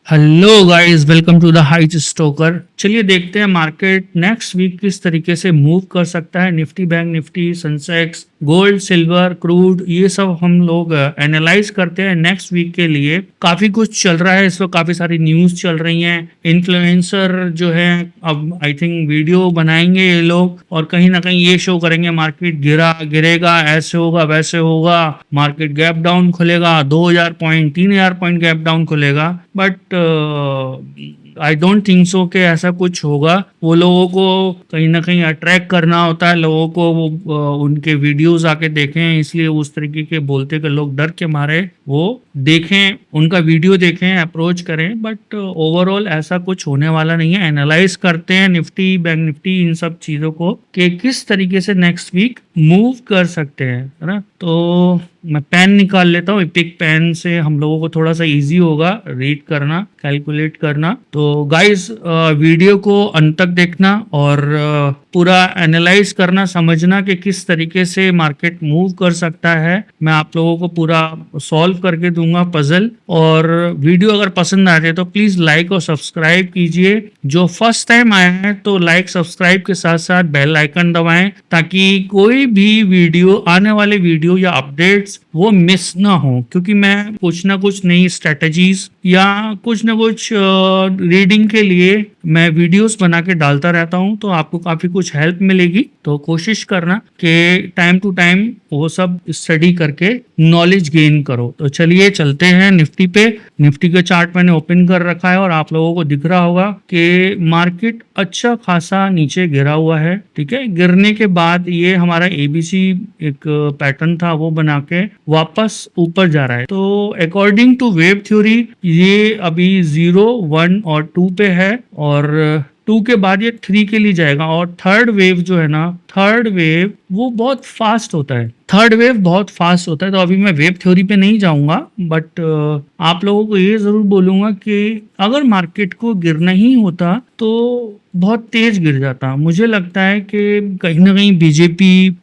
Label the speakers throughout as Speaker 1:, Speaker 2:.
Speaker 1: Hello guys, welcome to the height stalker. चलिए देखते हैं मार्केट नेक्स्ट वीक किस तरीके से मूव कर सकता है। Nifty, bank Nifty, Sensex, gold, silver, crude, ये सब हम लोग एनालाइज करते हैं नेक्स्ट वीक के लिए। काफी कुछ चल रहा है इस वक्त, काफी सारी न्यूज चल रही हैं। इन्फ्लुएंसर जो है अब आई थिंक वीडियो बनाएंगे ये लोग और कहीं ना कहीं ये शो करेंगे मार्केट गिरेगा, ऐसे होगा वैसे होगा, मार्केट गैप डाउन खुलेगा, 2000 पॉइंट 3000 पॉइंट गैप डाउन खुलेगा। But I don't think so कि ऐसा कुछ होगा। वो लोगों को कहीं ना कहीं अट्रैक्ट करना होता है, लोगों को वो उनके वीडियोस आके देखें, इसलिए उस तरीके के बोलते कि लोग डर के मारे वो देखें, उनका वीडियो देखें, अप्रोच करें। बट ओवरऑल ऐसा कुछ होने वाला नहीं है। एनालाइज करते हैं निफ्टी, बैंक निफ्टी, इन सब चीज़ों को कि किस तरीके से नेक्स्ट वीक मूव कर सकते हैं, है ना। तो मैं पेन निकाल लेता हूँ। इपिक पेन से हम लोगों को थोड़ा सा इजी होगा रीड करना, कैलकुलेट करना। तो गाइस, वीडियो को अंत तक देखना और पूरा एनालाइज करना, समझना कि किस तरीके से मार्केट मूव कर सकता है। मैं आप लोगों को पूरा सॉल्व करके दूंगा पजल। और वीडियो अगर पसंद आते तो प्लीज लाइक और सब्सक्राइब कीजिए। जो फर्स्ट टाइम आए हैं तो लाइक सब्सक्राइब के साथ साथ बेल आइकन दबाएं, ताकि कोई भी वीडियो, आने वाले वीडियो या अपडेट्स वो मिस ना हो। क्योंकि मैं कुछ ना कुछ नई स्ट्रेटजीज या कुछ ना कुछ रीडिंग के लिए मैं वीडियोस बना के डालता रहता हूं, तो आपको काफी कुछ हेल्प मिलेगी। तो कोशिश करना कि टाइम टू टाइम वो सब स्टडी करके नॉलेज गेन करो। तो चलिए चलते हैं निफ्टी पे। निफ्टी का चार्ट मैंने ओपन कर रखा है और आप लोगों को दिख रहा होगा कि मार्केट अच्छा खासा नीचे गिरा हुआ है। ठीक है, गिरने के बाद ये हमारा एबीसी एक पैटर्न था वो बना के वापस ऊपर जा रहा है। तो अकॉर्डिंग टू वेव थ्योरी ये अभी 0, 1 और 2 पे है और 2 के बाद ये 3 के लिए जाएगा। और थर्ड वेव जो है ना, थर्ड वेव वो बहुत फास्ट होता है। थर्ड वेव बहुत फास्ट होता है। तो अभी मैं वेव थ्योरी पे नहीं जाऊंगा, बट आप लोगों को ये जरूर बोलूंगा कि अगर मार्केट को गिरना ही होता तो बहुत तेज गिर जाता। मुझे लगता है कि कहीं ना कहीं बीजेपी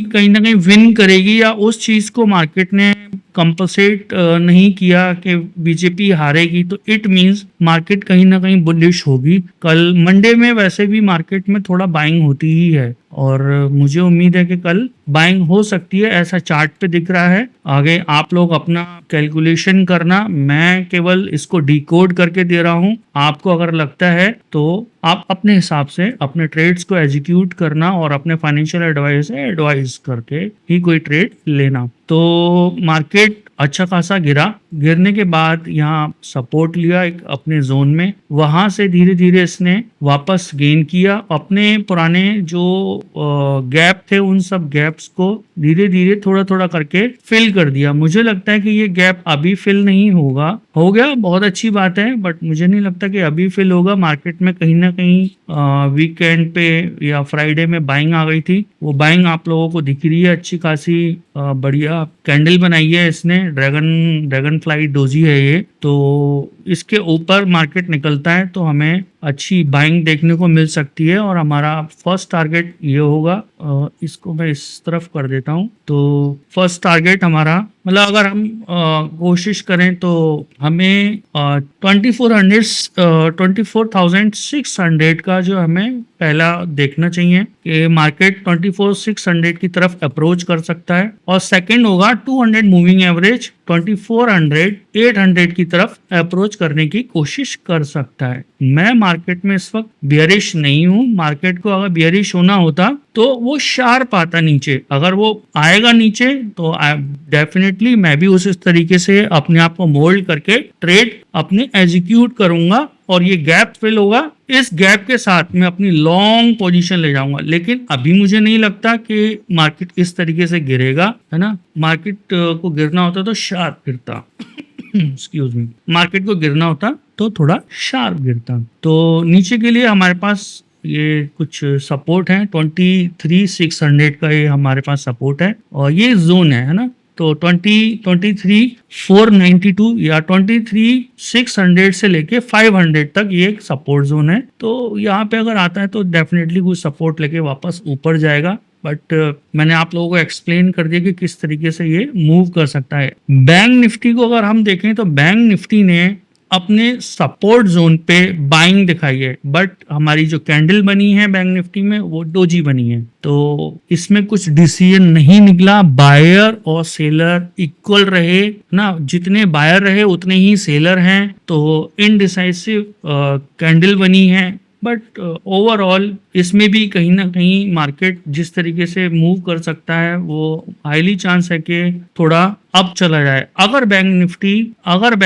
Speaker 1: कहीं ना कहीं विन करेगी, या उस चीज को मार्केट ने कंपनसेट नहीं किया कि बीजेपी हारेगी, तो इट मींस मार्केट कहीं ना कहीं बुलिश होगी। कल मंडे में वैसे भी मार्केट में थोड़ा बाइंग होती ही है और मुझे उम्मीद है कि कल बाइंग हो सकती है, ऐसा चार्ट पे दिख रहा है। आगे आप लोग अपना कैलकुलेशन करना, मैं केवल इसको डिकोड करके दे रहा हूं। आपको अगर लगता है तो आप अपने हिसाब से अपने ट्रेड्स को एग्जीक्यूट करना और अपने फाइनेंशियल एडवाइजर से एडवाइस करके ही कोई ट्रेड लेना। तो मार्केट अच्छा खासा गिरा, गिरने के बाद यहाँ सपोर्ट लिया एक अपने जोन में, वहां से धीरे धीरे इसने वापस गेन किया। अपने पुराने जो गैप थे उन सब गैप्स को धीरे धीरे थोड़ा थोड़ा करके फिल कर दिया। मुझे लगता है कि ये गैप अभी फिल नहीं होगा, हो गया बहुत अच्छी बात है, बट मुझे नहीं लगता कि अभी फिल होगा। मार्केट में कहीं ना कहीं वीकेंड पे या फ्राइडे में बाइंग आ गई थी। वो बाइंग आप लोगों को दिख रही है, अच्छी खासी बढ़िया कैंडल बनाई है इसने। ड्रैगन फ्लाई डोजी है ये। तो इसके ऊपर मार्केट निकलता है तो हमें अच्छी बाइंग देखने को मिल सकती है और हमारा फर्स्ट टारगेट ये होगा। इसको मैं इस तरफ कर देता हूं। तो फर्स्ट टारगेट हमारा, मतलब अगर हम कोशिश करें तो हमें 24,600 का जो हमें पहला देखना चाहिए कि मार्केट 24,600 की तरफ अप्रोच कर सकता है। और सेकंड होगा 200 मूविंग एवरेज 2400-800 की तरफ अप्रोच करने की कोशिश कर सकता है। मैं मार्केट में इस वक्त बियरिश नहीं हूं। मार्केट को अगर बियरिश होना होता तो वो शार्प आता नीचे। अगर वो आएगा नीचे तो डेफिनेटली मैं भी उस तरीके से अपने आप को मोल्ड करके ट्रेड अपने एग्जीक्यूट करूंगा और ये गैप फिल होगा। इस गैप के साथ मैं अपनी लॉन्ग पोजीशन ले जाऊंगा। लेकिन अभी मुझे नहीं लगता कि मार्केट इस तरीके से गिरेगा, है ना। मार्केट को गिरना होता तो शार्प गिरता एक्सक्यूज मी, मार्केट को गिरना होता तो थोड़ा शार्प गिरता। तो नीचे के लिए हमारे पास ये कुछ सपोर्ट है, 23,600 का ये हमारे पास सपोर्ट है और ये जोन है ना। तो 23,492 या 23,600 से लेके 500 तक ये एक सपोर्ट जोन है। तो यहाँ पे अगर आता है तो डेफिनेटली कुछ सपोर्ट लेके वापस ऊपर जाएगा। बट मैंने आप लोगों को एक्सप्लेन कर दिया कि किस तरीके से ये मूव कर सकता है। बैंक निफ्टी को अगर हम देखें तो बैंक निफ्टी ने अपने सपोर्ट जोन पे बाइंग दिखाई है, बट हमारी जो कैंडल बनी है बैंक निफ्टी में वो डोजी बनी है, तो इसमें कुछ डिसीजन नहीं निकला। बायर और सेलर इक्वल रहे ना, जितने बायर रहे उतने ही सेलर हैं, तो इनडिसाइसिव कैंडल बनी है। बट ओवरऑल इसमें भी कहीं ना कहीं मार्केट जिस तरीके से मूव कर सकता है वो हाईली चांस है कि थोड़ा अप चला जाए। अगर बैंक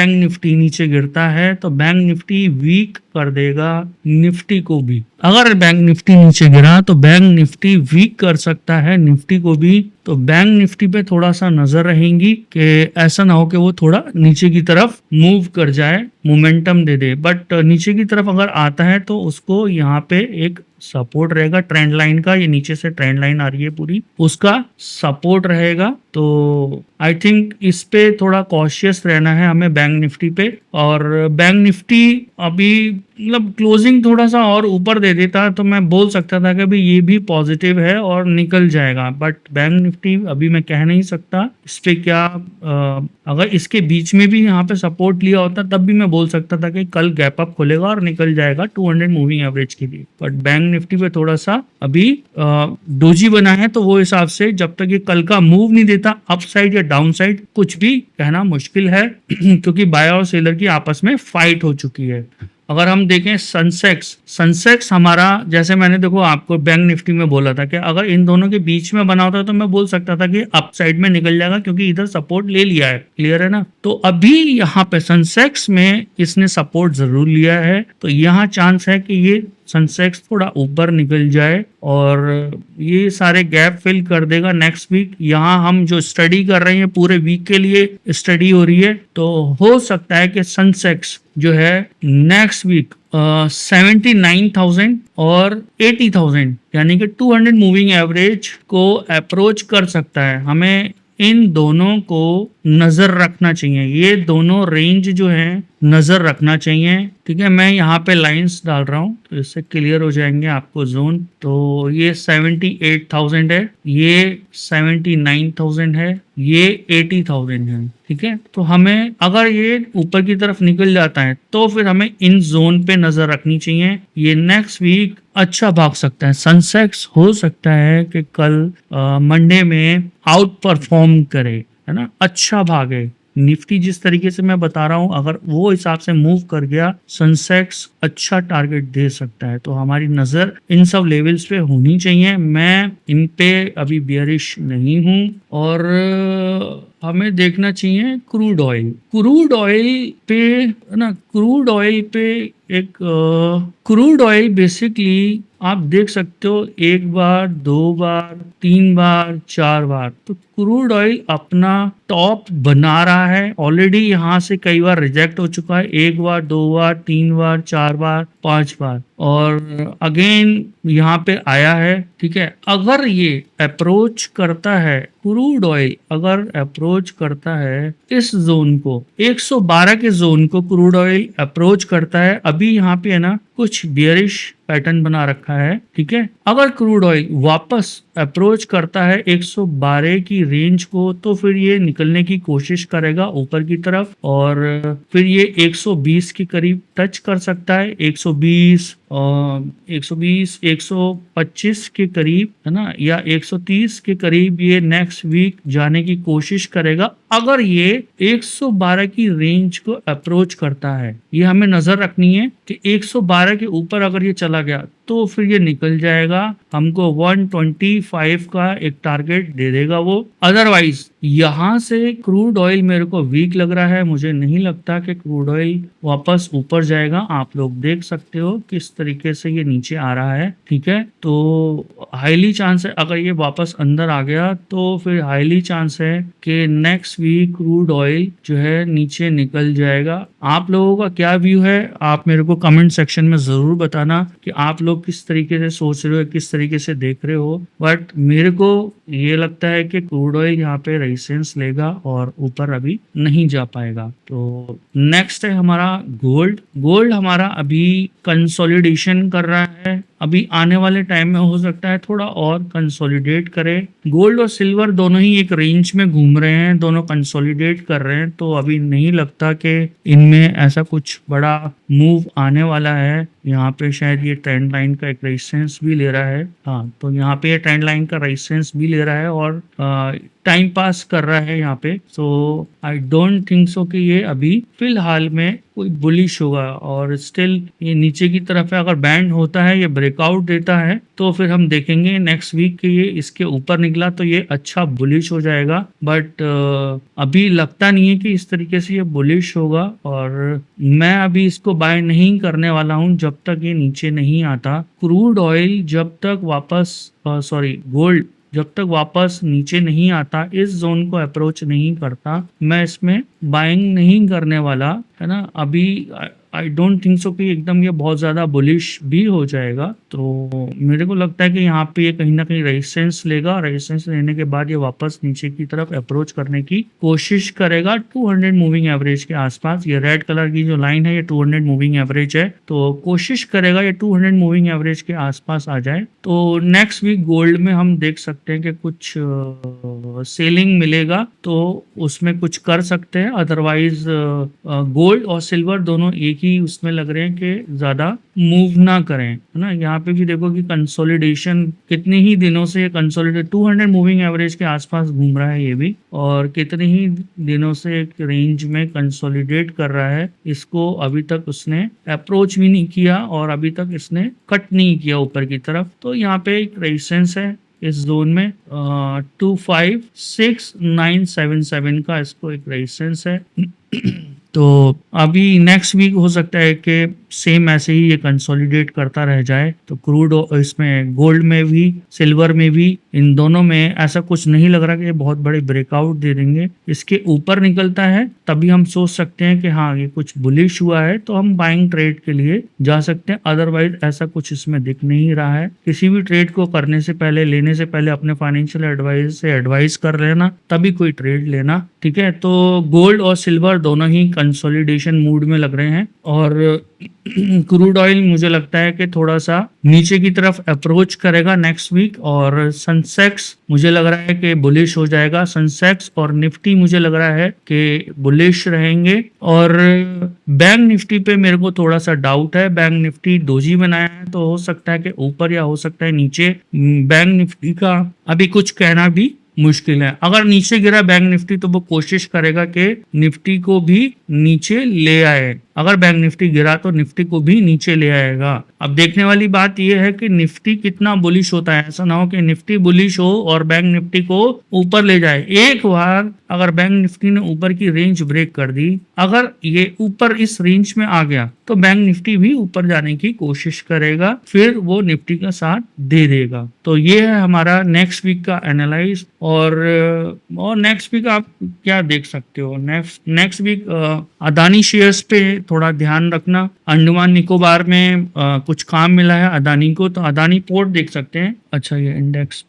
Speaker 1: निफ्टी नीचे गिरता है तो बैंक निफ्टी वीक कर देगा निफ्टी को भी। अगर बैंक निफ्टी नीचे गिरा तो बैंक निफ्टी वीक कर सकता है निफ्टी को भी। तो बैंक निफ्टी पे थोड़ा सा नजर रहेंगी कि ऐसा ना हो कि वो थोड़ा नीचे की तरफ मूव कर जाए, मोमेंटम दे दे। बट नीचे की तरफ अगर आता है तो उसको यहाँ पे एक सपोर्ट रहेगा ट्रेंड लाइन का, ये नीचे से ट्रेंड लाइन आ रही है पूरी, उसका सपोर्ट रहेगा। तो आई थिंक इस पे थोड़ा कॉशियस रहना है हमें बैंक निफ्टी पे। और बैंक निफ्टी अभी मतलब क्लोजिंग थोड़ा सा और ऊपर दे देता तो मैं बोल सकता था कि भाई ये भी पॉजिटिव है और निकल जाएगा, बट बैंक निफ्टी अभी मैं कह नहीं सकता इस पे क्या। अगर इसके बीच में भी यहाँ पे सपोर्ट लिया होता तब भी मैं बोल सकता था कि कल गैप अप खुलेगा और निकल जाएगा 200 मूविंग एवरेज के लिए। बट बैंक निफ्टी पे थोड़ा सा अभी डोजी बना है, तो वो हिसाब से जब तक ये कल का मूव नहीं देता अप साइड या डाउन साइड कुछ भी कहना मुश्किल है क्योंकि बाय और सेलर की आपस में फाइट हो चुकी है। अगर हम देखें सनसेक्स हमारा, जैसे मैंने देखो आपको बैंक निफ्टी में बोला था कि अगर इन दोनों के बीच में बना होता तो मैं बोल सकता था कि अप साइड में निकल जाएगा क्योंकि इधर सपोर्ट ले लिया है, क्लियर है ना। तो अभी यहाँ पे सनसेक्स में इसने सपोर्ट जरूर लिया है, तो यहाँ चांस है कि ये सनसेक्स थोड़ा ऊपर निकल जाए और ये सारे गैप फिल कर देगा नेक्स्ट वीक। यहाँ हम जो स्टडी कर रहे हैं पूरे वीक के लिए स्टडी हो रही है, तो हो सकता है कि सनसेक्स जो है नेक्स्ट वीक 79,000 और 80,000 यानी कि 200 मूविंग एवरेज को अप्रोच कर सकता है। हमें इन दोनों को नजर रखना चाहिए, ये दोनों रेंज जो है नजर रखना चाहिए। ठीक है, मैं यहाँ पे लाइंस डाल रहा हूँ तो इससे क्लियर हो जाएंगे आपको जोन। तो ये 78,000 है, ये 79,000 है, ये 80,000 है। ठीक है, तो हमें अगर ये ऊपर की तरफ निकल जाता है तो फिर हमें इन जोन पे नजर रखनी चाहिए। ये नेक्स्ट वीक अच्छा भाग सकता है। सनसेक्स हो सकता है कि कल मंडे में आउट परफॉर्म करे, है ना, अच्छा भागे। निफ्टी जिस तरीके से मैं बता रहा हूं अगर वो हिसाब से मूव कर गया सनसेक्स अच्छा टारगेट दे सकता है। तो हमारी नजर इन सब लेवल्स पे होनी चाहिए। मैं इन पे अभी बियरिश नहीं हूं। और हमें देखना चाहिए क्रूड ऑयल पे, है ना, क्रूड ऑयल पे एक क्रूड ऑयल बेसिकली आप देख सकते हो 1 बार 2 बार 3 बार 4 बार, तो क्रूड ऑयल अपना टॉप बना रहा है ऑलरेडी। यहाँ से कई बार रिजेक्ट हो चुका है, 1 बार 2 बार 3 बार 4 बार 5 बार, और अगेन यहाँ पे आया है। ठीक है, अगर ये अप्रोच करता है, क्रूड ऑयल अगर अप्रोच करता है इस जोन को 112 के जोन को, क्रूड ऑयल अप्रोच करता है, अभी यहाँ पे है ना कुछ बियरिश पैटर्न बना रखा है। ठीक है, अगर क्रूड ऑयल वापस अप्रोच करता है 112 की रेंज को तो फिर ये निकलने की कोशिश करेगा ऊपर की तरफ और फिर ये 120 के करीब टच कर सकता है। 120 125 के करीब, है ना, या 130 के करीब ये नेक्स्ट वीक जाने की कोशिश करेगा अगर ये 112 की रेंज को अप्रोच करता है। ये हमें नजर रखनी है कि 112 के ऊपर अगर ये चला गया तो फिर ये निकल जाएगा, हमको 125 का एक टारगेट दे देगा वो। अदरवाइज यहाँ से क्रूड ऑयल मेरे को वीक लग रहा है, मुझे नहीं लगता कि क्रूड ऑयल वापस ऊपर जाएगा। आप लोग देख सकते हो किस तरीके से ये नीचे आ रहा है। ठीक है, तो हाईली चांस है अगर ये वापस अंदर आ गया तो फिर हाईली चांस है कि नेक्स्ट वीक क्रूड ऑयल जो है नीचे निकल जाएगा। आप लोगों का क्या व्यू है, आप मेरे को कमेंट सेक्शन में जरूर बताना कि आप लोग किस तरीके से सोच रहे हो, किस तरीके से देख रहे हो। बट मेरे को ये लगता है कि क्रूड ऑयल यहाँ पे रेजिस्टेंस लेगा और ऊपर अभी नहीं जा पाएगा। तो नेक्स्ट है हमारा गोल्ड हमारा अभी कंसोलिडेशन कर रहा है अभी आने वाले टाइम में हो सकता है थोड़ा और कंसोलिडेट करे। गोल्ड और सिल्वर दोनों ही एक रेंज में घूम रहे हैं, दोनों कंसोलिडेट कर रहे हैं, तो अभी नहीं लगता कि इनमें ऐसा कुछ बड़ा मूव आने वाला है। यहाँ पे शायद ये ट्रेंड लाइन का एक रेजिस्टेंस भी ले रहा है। हाँ, तो यहाँ पे ये ट्रेंड लाइन का रेजिस्टेंस भी ले रहा है और टाइम पास कर रहा है यहाँ पे। सो आई डोंट थिंक सो कि ये अभी फिलहाल में कोई बुलिश होगा, और स्टिल ये नीचे की तरफ है। अगर बैंड होता है, ये ब्रेकआउट देता है, तो फिर हम देखेंगे नेक्स्ट वीक कि ये इसके ऊपर निकला तो ये अच्छा बुलिश हो जाएगा। बट अभी लगता नहीं है कि इस तरीके से ये बुलिश होगा, और मैं अभी इसको बाय नहीं करने वाला हूं जब तक ये नीचे नहीं आता। क्रूड ऑयल जब तक वापस गोल्ड जब तक वापस नीचे नहीं आता, इस जोन को अप्रोच नहीं करता, मैं इसमें बाइंग नहीं करने वाला, है ना। अभी आई डोंट थिंक सो कि एकदम ये बहुत ज़्यादा बुलिश भी हो जाएगा। तो मेरे को लगता है कि यहाँ पे ये कहीं ना कहीं रेजिस्टेंस लेगा, रेजिस्टेंस लेने के बाद ये वापस नीचे की तरफ अप्रोच करने की कोशिश करेगा 200 मूविंग एवरेज के आसपास। ये रेड कलर की जो लाइन है ये 200 मूविंग एवरेज है, तो कोशिश करेगा ये 200 मूविंग एवरेज के आसपास आ जाए। तो नेक्स्ट वीक गोल्ड में हम देख सकते हैं कि कुछ सेलिंग मिलेगा तो उसमें कुछ कर सकते हैं। अदरवाइज गोल्ड और सिल्वर दोनों एक ही उसमें लग रहे हैं कि ज्यादा मूव ना करें, है ना। यहाँ पे भी देखो कि कंसोलिडेशन कितने ही दिनों से कंसोलिडेट 200 मूविंग एवरेज के आसपास घूम रहा है ये भी, और कितने ही दिनों से एक रेंज में कंसोलिडेट कर रहा है। इसको अभी तक उसने अप्रोच भी नहीं किया और अभी तक इसने कट नहीं किया ऊपर की तरफ। तो यहाँ पे एक रेजिस्टेंस है इस जोन में 256,977 का इसको एक रेजिस्टेंस है। तो अभी नेक्स्ट वीक हो सकता है कि सेम ऐसे ही ये कंसोलिडेट करता रह जाए। तो क्रूड इसमें गोल्ड में भी सिल्वर में भी इन दोनों में ऐसा कुछ नहीं लग रहा कि ये बहुत बड़े ब्रेकआउट दे देंगे। इसके ऊपर निकलता है तभी हम सोच सकते हैं कि हाँ ये कुछ बुलिश हुआ है, तो हम बाइंग ट्रेड के लिए जा सकते हैं। अदरवाइज ऐसा कुछ इसमें दिख नहीं रहा है। किसी भी ट्रेड को करने से पहले, लेने से पहले अपने फाइनेंशियल एडवाइजर से एडवाइस कर लेना, तभी कोई ट्रेड लेना, ठीक है। तो गोल्ड और सिल्वर दोनों ही कंसोलिडेशन मूड में लग रहे हैं, और क्रूड ऑयल मुझे लगता है कि थोड़ा सा नीचे की तरफ अप्रोच करेगा नेक्स्ट वीक, और सेंसेक्स मुझे लग रहा है कि बुलिश हो जाएगा। सेंसेक्स और निफ्टी मुझे लग रहा है कि बुलिश रहेंगे, और बैंक निफ्टी पे मेरे को थोड़ा सा डाउट है। बैंक निफ्टी डोजी बनाया है तो हो सकता है कि ऊपर या हो सकता है नीचे। बैंक निफ्टी का अभी कुछ कहना भी मुश्किल है। अगर नीचे गिरा बैंक निफ्टी तो वो कोशिश करेगा कि निफ्टी को भी नीचे ले आए। अगर बैंक निफ्टी गिरा तो निफ्टी को भी नीचे ले आएगा। अब देखने वाली बात यह है कि निफ्टी कितना बुलिश होता है। ऐसा ना हो कि निफ्टी बुलिश हो और बैंक निफ्टी को ऊपर ले जाए। एक बार अगर बैंक निफ्टी ने ऊपर की रेंज ब्रेक कर दी, अगर ये ऊपर इस रेंज में आ गया, तो बैंक निफ्टी भी ऊपर जाने की कोशिश करेगा, फिर वो निफ्टी का साथ दे देगा। तो ये है हमारा नेक्स्ट वीक का एनालाइज। और नेक्स्ट वीक आप क्या देख सकते हो, नेक्स्ट वीक अदानी शेयर्स पे थोड़ा ध्यान रखना। अंडमान निकोबार में कुछ काम मिला है अदानी को, तो अदानी पोर्ट देख सकते हैं। अच्छा, ये इंडेक्स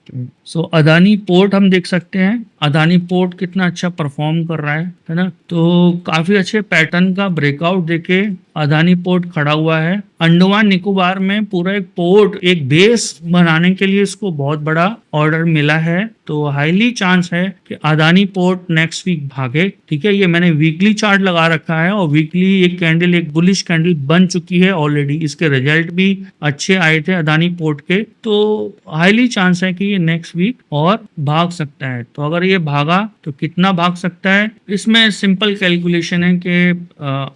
Speaker 1: सो अदानी पोर्ट हम देख सकते हैं। अदानी पोर्ट कितना अच्छा परफॉर्म कर रहा है ना। तो काफी अच्छे पैटर्न का ब्रेकआउट देके अदानी पोर्ट खड़ा हुआ है। अंडमान निकोबार में पूरा एक पोर्ट, एक बेस बनाने के लिए इसको बहुत बड़ा ऑर्डर मिला है, तो हाईली चांस है कि अदानी पोर्ट नेक्स्ट वीक भागे, ठीक है। ये मैंने वीकली चार्ट लगा रखा है, और वीकली एक कैंडल, एक बुलिश कैंडल बन चुकी है ऑलरेडी। इसके रिजल्ट भी अच्छे आए थे अदानी पोर्ट के, तो हाईली चांस है कि ये नेक्स्ट वीक और भाग सकता है। तो अगर ये भागा तो कितना भाग सकता है, इसमें सिंपल कैलकुलेशन है कि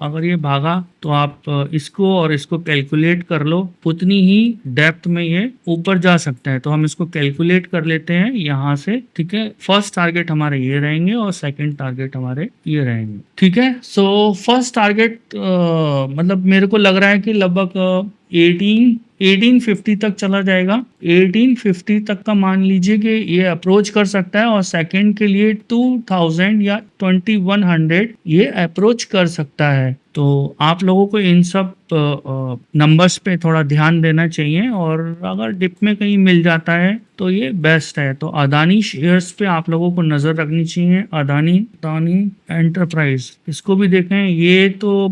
Speaker 1: अगर ये भागा तो आप इसको और इसको कैलकुलेट कर लो, उतनी ही डेप्थ में ये ऊपर जा सकता है। तो हम इसको कैलकुलेट कर लेते हैं यहाँ से, ठीक है। फर्स्ट टारगेट हमारे ये रहेंगे और सेकंड टारगेट हमारे ये रहेंगे, ठीक है। सो फर्स्ट टारगेट मतलब मेरे को लग रहा है कि लगभग 1850 तक चला जाएगा। 1850 तक का मान लीजिए कि ये अप्रोच कर सकता है, और सेकंड के लिए 2000 या 2100 ये अप्रोच कर सकता है। तो आप लोगों को इन सब नंबर्स पे थोड़ा ध्यान देना चाहिए, और अगर डिप में कहीं मिल जाता है तो ये बेस्ट है। तो अदानी शेयर्स पे आप लोगों को नजर रखनी चाहिए। अदानी एंटरप्राइज, इसको भी देखें, ये तो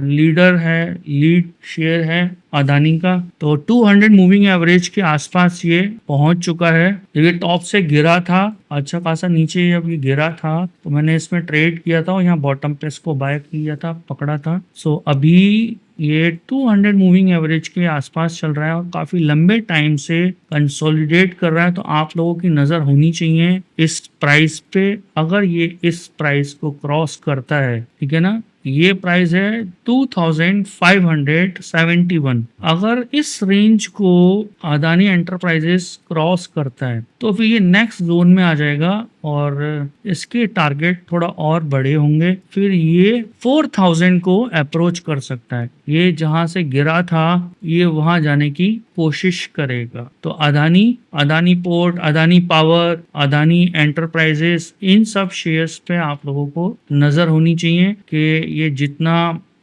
Speaker 1: लीडर है, लीड शेयर है अदानी का। तो 200 मूविंग एवरेज के आसपास ये पहुंच चुका है। ये टॉप से गिरा था, अच्छा खासा नीचे अब ये गिरा था, तो मैंने इसमें ट्रेड किया था और यहाँ बॉटम पे इसको बाय किया था, पकड़ा था। सो अभी ये 200 मूविंग एवरेज के आसपास चल रहा है और काफी लंबे टाइम से कंसोलिडेट कर रहा है। तो आप लोगों की नजर होनी चाहिए इस प्राइस पे। अगर ये इस प्राइस को क्रॉस करता है, ठीक है ना, ये प्राइस है 2571। अगर इस रेंज को अदानी एंटरप्राइजेस क्रॉस करता है तो फिर ये नेक्स्ट जोन में आ जाएगा और इसके टारगेट थोड़ा और बड़े होंगे। फिर ये 4000 को अप्रोच कर सकता है। ये जहां से गिरा था ये वहां जाने की कोशिश करेगा। तो Adani port, Adani power, Adani enterprises, इन सब शेयर्स पे आप लोगों को नजर होनी चाहिए कि ये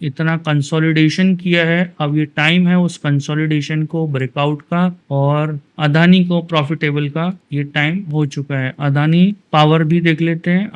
Speaker 1: इतना कंसोलिडेशन किया है। अब ये टाइम है उस कंसोलिडेशन को ब्रेकआउट का, और अदानी को प्रॉफिटेबल का ये टाइम हो चुका है। अदानी पावर भी देख लेते हैं।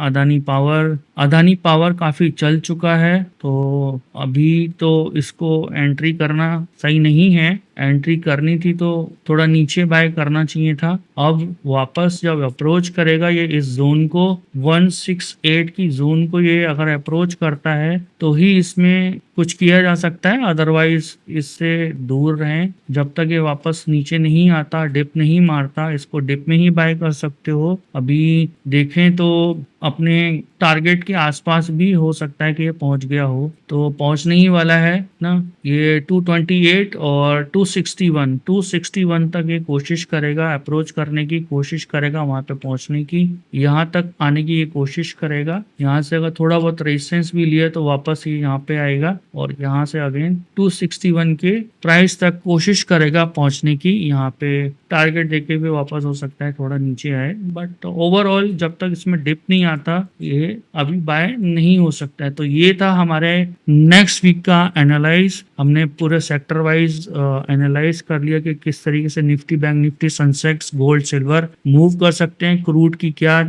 Speaker 1: अदानी पावर काफी चल चुका है, तो अभी तो इसको एंट्री करना सही नहीं है। एंट्री करनी थी तो थोड़ा नीचे बाय करना चाहिए था। अब वापस जब अप्रोच करेगा ये इस जोन को, 168 की जोन को ये अगर अप्रोच करता है तो ही इसमें कुछ किया जा सकता है, अदरवाइज इससे दूर रहें। जब तक ये वापस नीचे नहीं आता, डिप नहीं मारता, इसको डिप में ही बाय कर सकते हो। अभी देखें तो अपने टारगेट के आसपास भी हो सकता है कि ये पहुंच गया हो, तो पहुंचने ही वाला है ना। ये 228 और 261 तक ये कोशिश करेगा, अप्रोच करने की कोशिश करेगा, वहां पे पहुंचने की, यहाँ तक आने की ये कोशिश करेगा। यहाँ से अगर थोड़ा बहुत रेजिस्टेंस भी लिया तो वापस ये यहाँ पे आएगा और यहाँ से अगेन 261 के प्राइस तक कोशिश करेगा पहुंचने की। यहाँ पे टारगेट देके भी वापस हो सकता है थोड़ा नीचे आए, बट ओवरऑल जब तक इसमें डिप नहीं आता ये अभी बाय नहीं हो सकता है। तो ये था हमारे नेक्स्ट वीक का एनालाइज। हमने पूरे सेक्टर वाइज एनालाइज कर लिया कि किस तरीके से Nifty, bank Nifty, Sensex, gold, silver move कर सकते हैं, क्रूड की क्या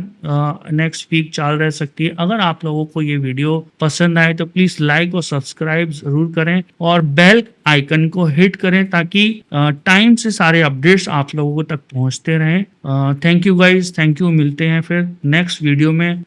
Speaker 1: नेक्स्ट वीक चाल रह सकती है। अगर आप लोगों को ये वीडियो पसंद आए तो प्लीज लाइक और सब्सक्राइब जरूर करें और बेल आइकन को हिट करें ताकि टाइम से सारे अपडेट्स आप लोगों तक पहुंचते रहें। Thank you guys, thank you. मिलते हैं फिर नेक्स्ट वीडियो में।